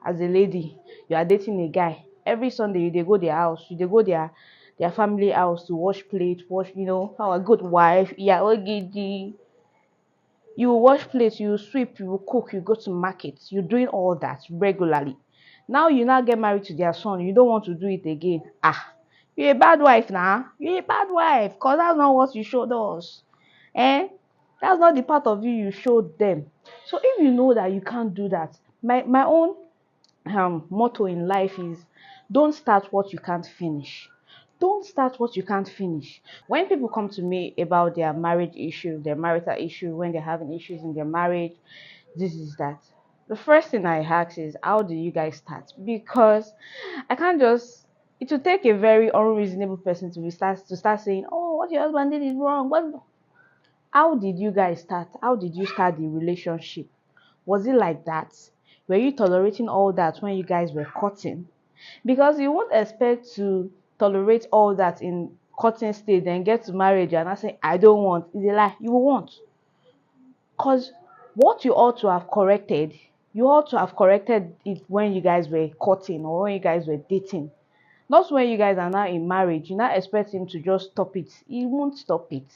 as a lady, you are dating a guy. Every Sunday they go their house, you they go their family house to wash plate, wash, how a good wife. Yeah, ogidi. You wash plates, you sweep, you cook, you go to market. You're doing all that regularly. Now you now get married to their son. You don't want to do it again. Ah, you're a bad wife now. You're a bad wife, because that's not what you showed us. Eh? That's not the part of you showed them. So if you know that you can't do that, my own motto in life is, don't start what you can't finish. Don't start what you can't finish. When people come to me about their marriage issue, their marital issue, when they're having issues in their marriage, this is that. The first thing I ask is, how do you guys start? Because I can't just, it will take a very unreasonable person to start saying, oh, what your husband did is wrong. How did you guys start? How did you start the relationship? Was it like that? Were you tolerating all that when you guys were courting? Because you won't expect to tolerate all that in courting stage, then get to marriage and I say, I don't want. It's a lie. You will want. Because what you ought to have corrected, you ought to have corrected it when you guys were courting or when you guys were dating. Not when you guys are now in marriage. You now expect him to just stop it. He won't stop it.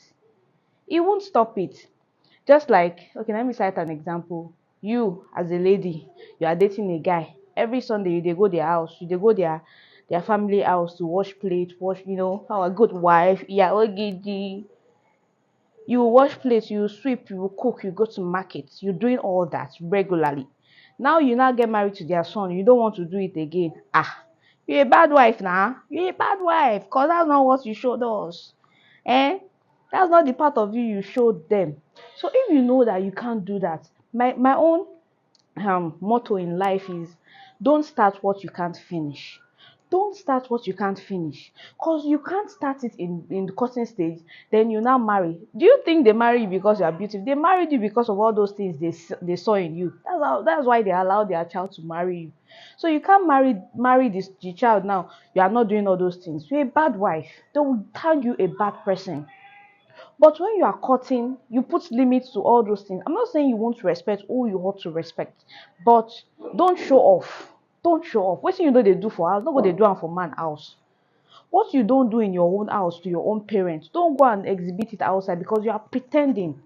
He won't stop it. Just like, okay, let me cite an example. You, as a lady, you are dating a guy. Every Sunday, you they go their house, you they go their family house to wash plate, wash, how a good wife. Yeah, ogidi. You wash plates, you sweep, you cook, you go to market. You're doing all that regularly. Now you now get married to their son. You don't want to do it again. Ah, you're a bad wife now. You're a bad wife, because that's not what you showed us. Eh? That's not the part of you showed them. So if you know that you can't do that, my own motto in life is, don't start what you can't finish. Don't start what you can't finish, because you can't start it in the courting stage, then you now marry. Do you think they marry you because you are beautiful? They married you because of all those things they saw in you. That's why they allowed their child to marry you. So you can't marry the child now. You are not doing all those things. You're a bad wife. They will tag you a bad person. But when you are courting, you put limits to all those things. I'm not saying you won't respect who you ought to respect, but don't show off. Don't show off. What you know they do for house, not what they do am for man house. What you don't do in your own house to your own parents, don't go and exhibit it outside, because you are pretending.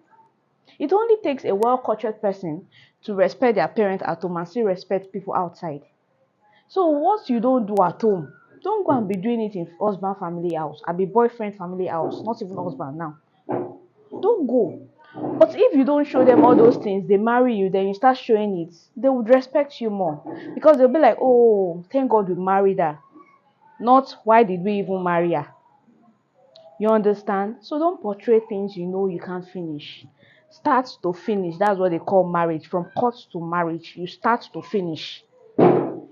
It only takes a well-cultured person to respect their parents at home and still respect people outside. So what you don't do at home, don't go and be doing it in husband family house, I be boyfriend family house, not even husband now. Don't go. But if you don't show them all those things, they marry you, then you start showing it, they would respect you more, because they'll be like, oh, thank God we married her, not why did we even marry her. You understand? So don't portray things you know you can't finish. Start to finish. That's what they call marriage. From court to marriage, you start to finish.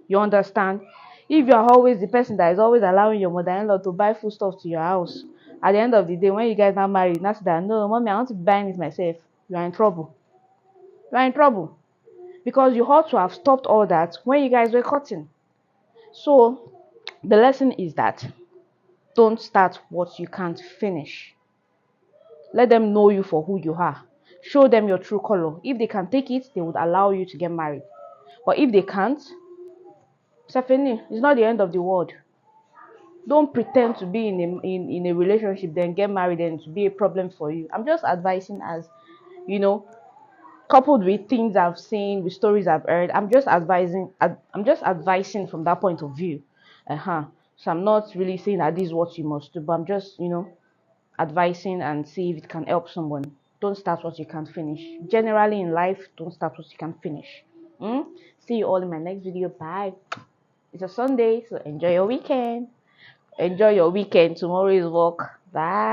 You understand? If you are always the person that is always allowing your mother-in-law to buy food stuff to your house, at the end of the day, when you guys are married, not that, no, mommy, I want to be buying it myself, you are in trouble. You are in trouble. Because you ought to have stopped all that when you guys were courting. So the lesson is that, don't start what you can't finish. Let them know you for who you are. Show them your true color. If they can take it, they would allow you to get married. But if they can't, Stephanie, it's not the end of the world. Don't pretend to be in a relationship, then get married and to be a problem for you. I'm just advising, as you know, coupled with things I've seen, with stories I've heard. I'm just advising from that point of view. So I'm not really saying that this is what you must do, but I'm just, advising and see if it can help someone. Don't start what you can't finish. Generally in life, don't start what you can't finish. See you all in my next video. Bye. It's a Sunday, so enjoy your weekend. Enjoy your weekend. Tomorrow is work. Bye.